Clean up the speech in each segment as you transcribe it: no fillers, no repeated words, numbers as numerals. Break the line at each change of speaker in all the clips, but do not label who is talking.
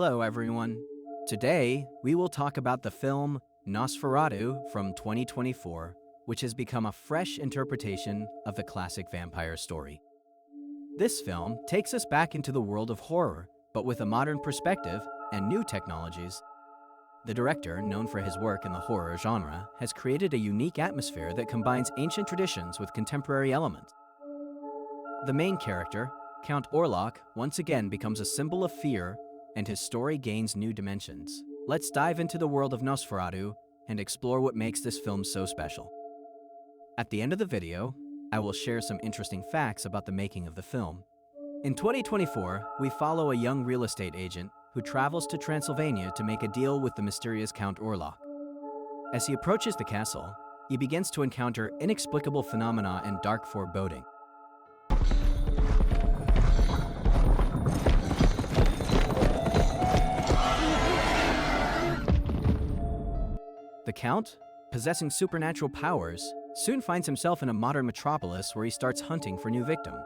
Hello everyone. Today, we will talk about the film Nosferatu from 2024, which has become a fresh interpretation of the classic vampire story. This film takes us back into the world of horror, but with a modern perspective and new technologies. The director, known for his work in the horror genre, has created a unique atmosphere that combines ancient traditions with contemporary elements. The main character, Count Orlok, once again becomes a symbol of fear, and his story gains new dimensions. Let's dive into the world of Nosferatu and explore what makes this film so special. At the end of the video, I will share some interesting facts about the making of the film. In 2024, we follow a young real estate agent who travels to Transylvania to make a deal with the mysterious Count Orlok. As he approaches the castle, he begins to encounter inexplicable phenomena and dark foreboding. The Count, possessing supernatural powers, soon finds himself in a modern metropolis where he starts hunting for new victims.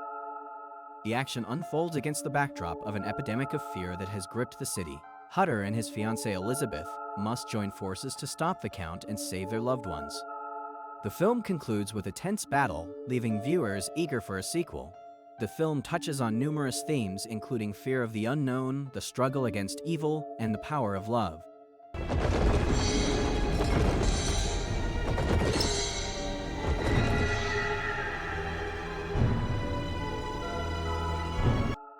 The action unfolds against the backdrop of an epidemic of fear that has gripped the city. Hutter and his fiancée Elizabeth must join forces to stop the Count and save their loved ones. The film concludes with a tense battle, leaving viewers eager for a sequel. The film touches on numerous themes, including fear of the unknown, the struggle against evil, and the power of love.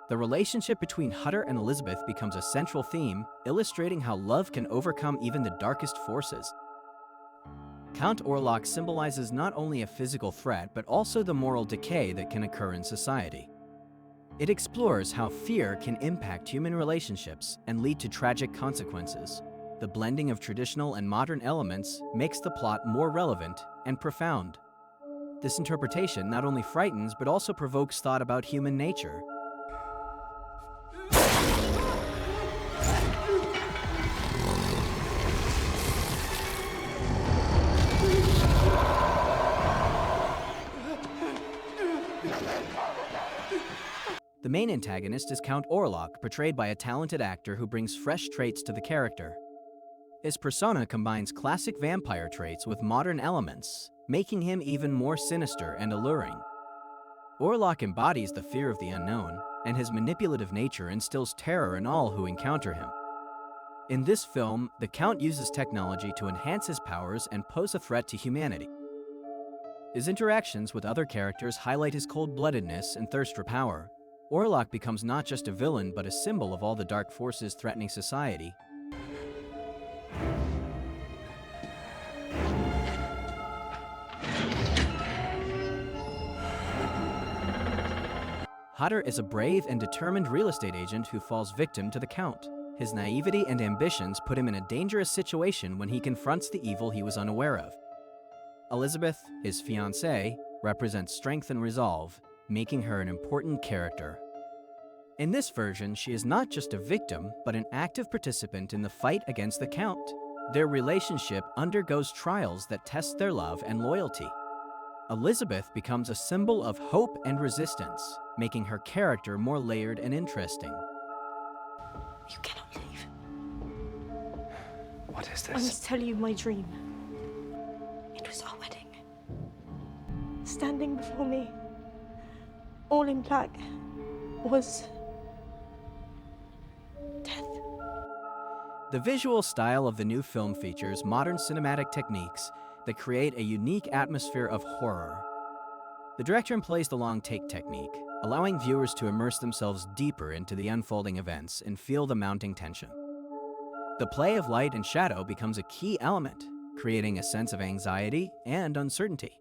The relationship between Hutter and Elizabeth becomes a central theme, illustrating how love can overcome even the darkest forces. Count Orlok symbolizes not only a physical threat, but also the moral decay that can occur in society. It explores how fear can impact human relationships and lead to tragic consequences. The blending of traditional and modern elements makes the plot more relevant and profound. This interpretation not only frightens, but also provokes thought about human nature. The main antagonist is Count Orlok, portrayed by a talented actor who brings fresh traits to the character. His persona combines classic vampire traits with modern elements, making him even more sinister and alluring. Orlok embodies the fear of the unknown, and his manipulative nature instills terror in all who encounter him. In this film, the Count uses technology to enhance his powers and pose a threat to humanity. His interactions with other characters highlight his cold-bloodedness and thirst for power. Orlok becomes not just a villain, but a symbol of all the dark forces threatening society. Hutter is a brave and determined real estate agent who falls victim to the Count. His naivety and ambitions put him in a dangerous situation when he confronts the evil he was unaware of. Elizabeth, his fiancée, represents strength and resolve, making her an important character. In this version, she is not just a victim, but an active participant in the fight against the Count. Their relationship undergoes trials that test their love and loyalty. Elizabeth becomes a symbol of hope and resistance, making her character more layered and interesting.
You cannot leave.
What is
I
this?
must tell you my dream. It was our wedding. Standing before me, all in black, was death.
The visual style of the new film features modern cinematic techniques that create a unique atmosphere of horror. The director employs the long take technique, allowing viewers to immerse themselves deeper into the unfolding events and feel the mounting tension. The play of light and shadow becomes a key element, creating a sense of anxiety and uncertainty.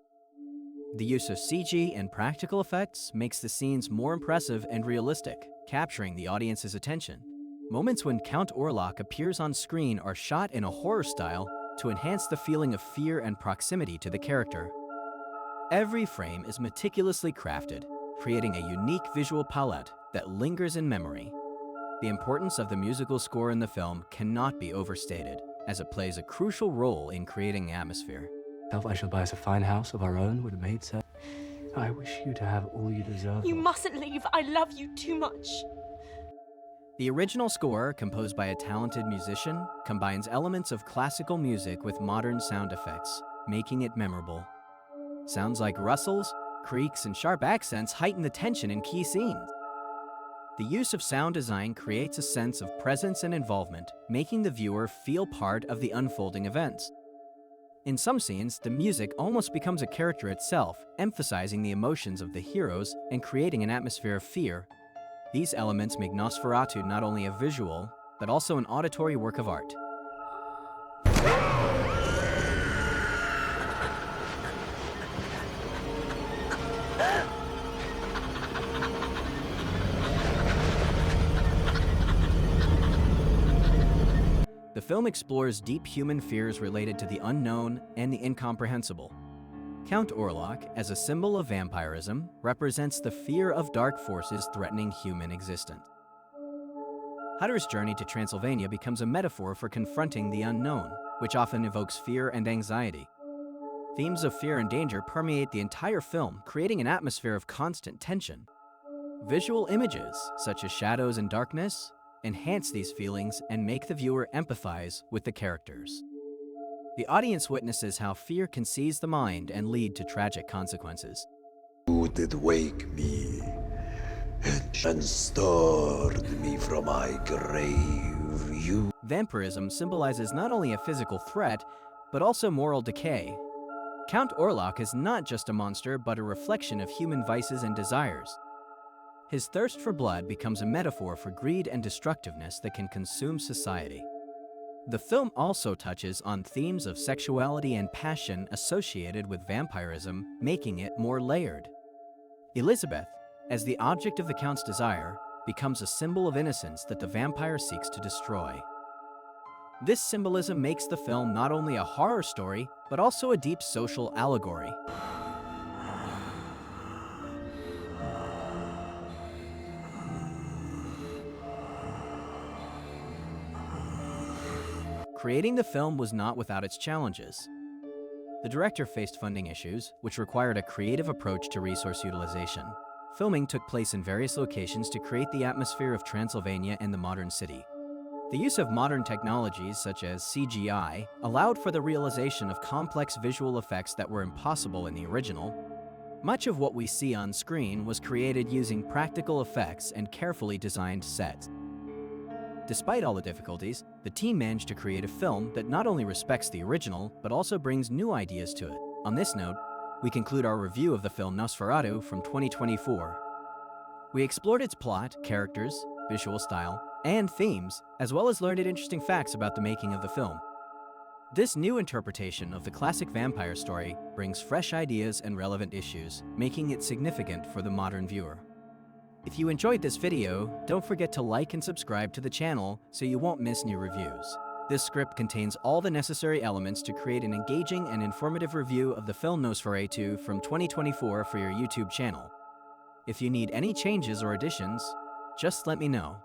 The use of CG and practical effects makes the scenes more impressive and realistic, capturing the audience's attention. Moments when Count Orlok appears on screen are shot in a horror style to enhance the feeling of fear and proximity to the character. Every frame is meticulously crafted, creating a unique visual palette that lingers in memory. The importance of the musical score in the film cannot be overstated, as it plays a crucial role in creating atmosphere.
I shall buy us a fine house of our own with a maid servant. I wish you to have all you deserve.
You mustn't leave. I love you too much.
The original score, composed by a talented musician, combines elements of classical music with modern sound effects, making it memorable. Sounds like rustles, creaks, and sharp accents heighten the tension in key scenes. The use of sound design creates a sense of presence and involvement, making the viewer feel part of the unfolding events. In some scenes, the music almost becomes a character itself, emphasizing the emotions of the heroes and creating an atmosphere of fear. These elements make Nosferatu not only a visual, but also an auditory work of art. The film explores deep human fears related to the unknown and the incomprehensible. Count Orlok, as a symbol of vampirism, represents the fear of dark forces threatening human existence. Hutter's journey to Transylvania becomes a metaphor for confronting the unknown, which often evokes fear and anxiety. Themes of fear and danger permeate the entire film, creating an atmosphere of constant tension. Visual images, such as shadows and darkness, enhance these feelings and make the viewer empathize with the characters. The audience witnesses how fear can seize the mind and lead to tragic consequences.
You did wake me and stirred me from my grave.
Vampirism symbolizes not only a physical threat, but also moral decay. Count Orlok is not just a monster, but a reflection of human vices and desires. His thirst for blood becomes a metaphor for greed and destructiveness that can consume society. The film also touches on themes of sexuality and passion associated with vampirism, making it more layered. Elizabeth, as the object of the Count's desire, becomes a symbol of innocence that the vampire seeks to destroy. This symbolism makes the film not only a horror story, but also a deep social allegory. Creating the film was not without its challenges. The director faced funding issues, which required a creative approach to resource utilization. Filming took place in various locations to create the atmosphere of Transylvania and the modern city. The use of modern technologies, such as CGI, allowed for the realization of complex visual effects that were impossible in the original. Much of what we see on screen was created using practical effects and carefully designed sets. Despite all the difficulties, the team managed to create a film that not only respects the original, but also brings new ideas to it. On this note, we conclude our review of the film Nosferatu from 2024. We explored its plot, characters, visual style, and themes, as well as learned interesting facts about the making of the film. This new interpretation of the classic vampire story brings fresh ideas and relevant issues, making it significant for the modern viewer. If you enjoyed this video, don't forget to like and subscribe to the channel so you won't miss new reviews. This script contains all the necessary elements to create an engaging and informative review of the film Nosferatu from 2024 for your YouTube channel. If you need any changes or additions, just let me know.